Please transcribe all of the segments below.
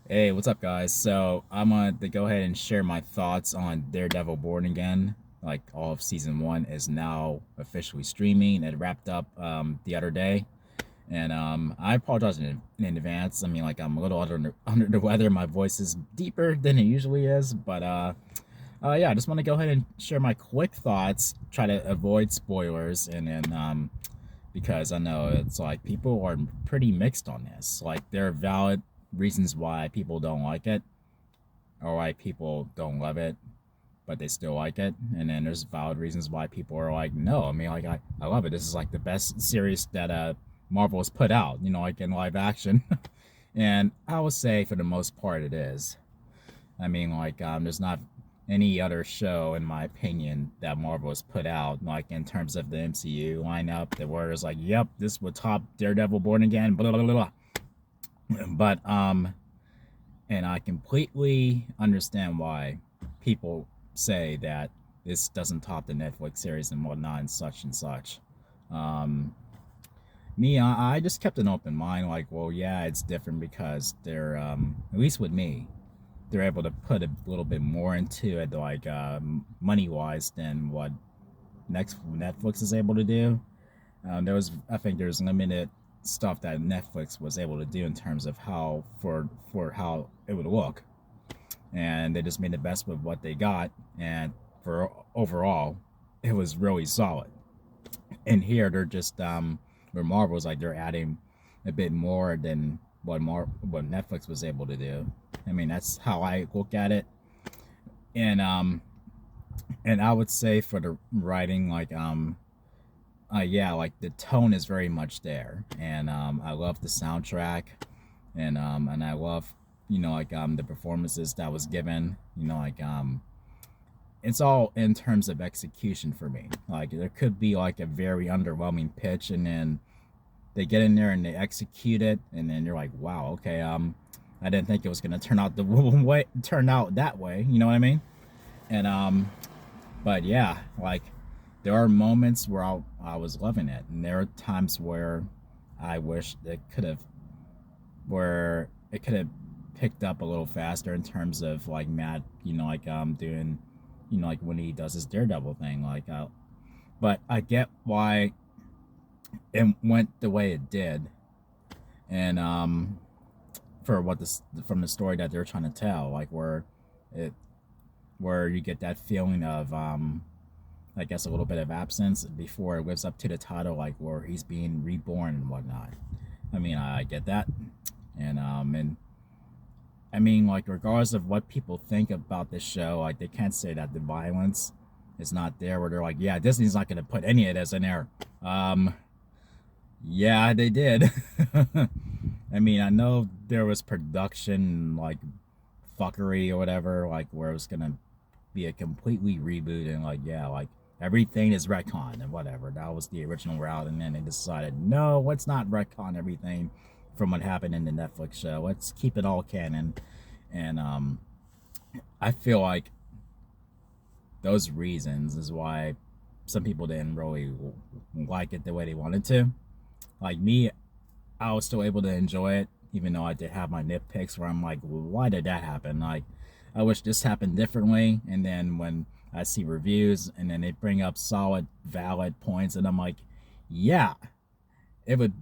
Hey, what's up, guys? So I'm going to go ahead and share my thoughts on Daredevil Born Again. Like, all of season one is now officially streaming. It wrapped up the other day, and I apologize in advance. I mean, like, I'm a little under the weather. My voice is deeper than it usually is, but yeah, I just want to go ahead and share my quick thoughts. Try to avoid spoilers, and then because I know it's like people are pretty mixed on this. Like, there are valid reasons why people don't like it, or why people don't love it, but they still like it. And then there's valid reasons why people are like, no, I mean, like, I love it. This is like the best series that Marvel has put out, like in live action. And I would say for the most part it is. I mean, like, there's not any other show, in my opinion, that Marvel has put out, like in terms of the MCU lineup, that where it's like, yep, this would top Daredevil Born Again, blah blah blah blah. But and I completely understand why people say that this doesn't top the Netflix series and whatnot and such and such. Um, Me, I just kept an open mind, like, well, yeah, it's different because they're, at least with me, they're able to put a little bit more into it, like, money wise, than what next Netflix is able to do. I think there's limited stuff that Netflix was able to do in terms of how for how it would look, and they just made the best with what they got, and for overall, it was really solid. And here they're just where Marvel's like they're adding a bit more than what Netflix was able to do. I mean, that's how I look at it, and I would say for the writing, like yeah, like the tone is very much there, and I love the soundtrack, and I love like the performances that was given, like it's all in terms of execution for me. Like, there could be like a very underwhelming pitch, and then they get in there and they execute it, and then you're like, wow, okay, I didn't think it was gonna turn out the way turn out that way. You know what I mean? And but yeah, like there are moments where I was loving it, and there are times where I wish where it could have picked up a little faster in terms of like Matt, like doing, like when he does his Daredevil thing, like but I get why it went the way it did, and for what this from the story that they're trying to tell, like it where you get that feeling of I guess a little bit of absence before it lives up to the title, like where he's being reborn and whatnot. I mean, I get that, and I mean, like, regardless of what people think about this show, like, they can't say that the violence is not there. Where they're like, yeah, Disney's not going to put any of this in there. Yeah, they did. I mean, I know there was production like fuckery or whatever, like where it was gonna be a completely reboot, and like, yeah, like everything is retcon and whatever. That was the original route, and then they decided, no, let's not retcon everything from what happened in the Netflix show. Let's keep it all canon. And I feel like those reasons is why some people didn't really like it the way they wanted to. Like me, I was still able to enjoy it, even though I did have my nitpicks where I'm like, well, why did that happen? Like, I wish this happened differently. And then when I see reviews and then they bring up solid, valid points, and I'm like, yeah, it would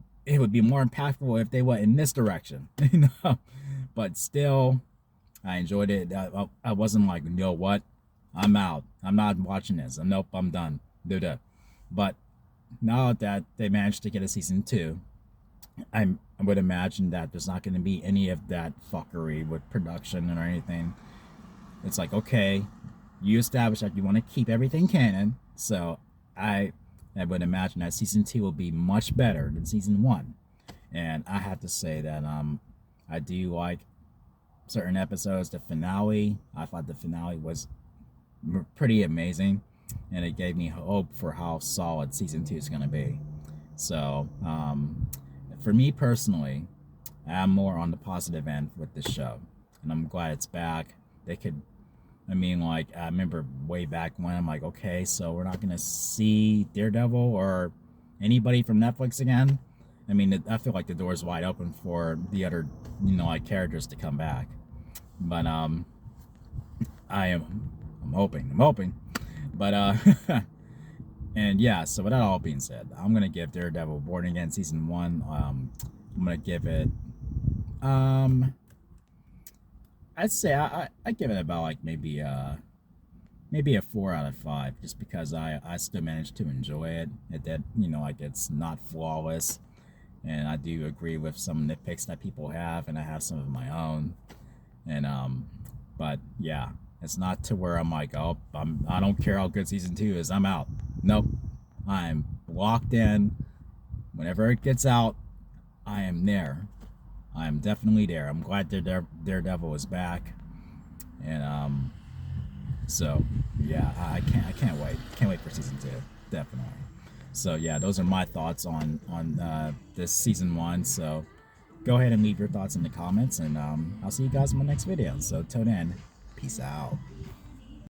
be more impactful if they went in this direction, you know. But still, I enjoyed it. I wasn't like, you know what, I'm out. I'm not watching this. Nope, I'm done. Duh. But now that they managed to get a season two, I would imagine that there's not going to be any of that fuckery with production or anything. It's like, okay, you established that you want to keep everything canon, so I would imagine that season two will be much better than season one. And I have to say that I do like certain episodes. The finale, I thought the finale was pretty amazing, and it gave me hope for how solid season two is going to be. So for me personally, I'm more on the positive end with this show, and I'm glad it's back. They could, I mean, like, I remember way back when I'm like, okay, so we're not gonna see Daredevil or anybody from Netflix again. I mean, I feel like the door is wide open for the other, like characters to come back. But I'm hoping. But and yeah. So with that all being said, I'm gonna give Daredevil Born Again season 1. I'm gonna give it. I'd say I give it about like maybe a 4 out of 5, just because I still managed to enjoy it. It did, like it's not flawless, and I do agree with some nitpicks that people have, and I have some of my own. And but yeah, it's not to where I'm like, oh, I don't care how good season 2 is, I'm out. Nope, I'm locked in. Whenever it gets out, I am there. I'm definitely there. I'm glad Daredevil is back, and so yeah, I can't wait. Can't wait for season 2, definitely. So yeah, those are my thoughts on this season 1. So go ahead and leave your thoughts in the comments, and I'll see you guys in my next video. So till then, peace out.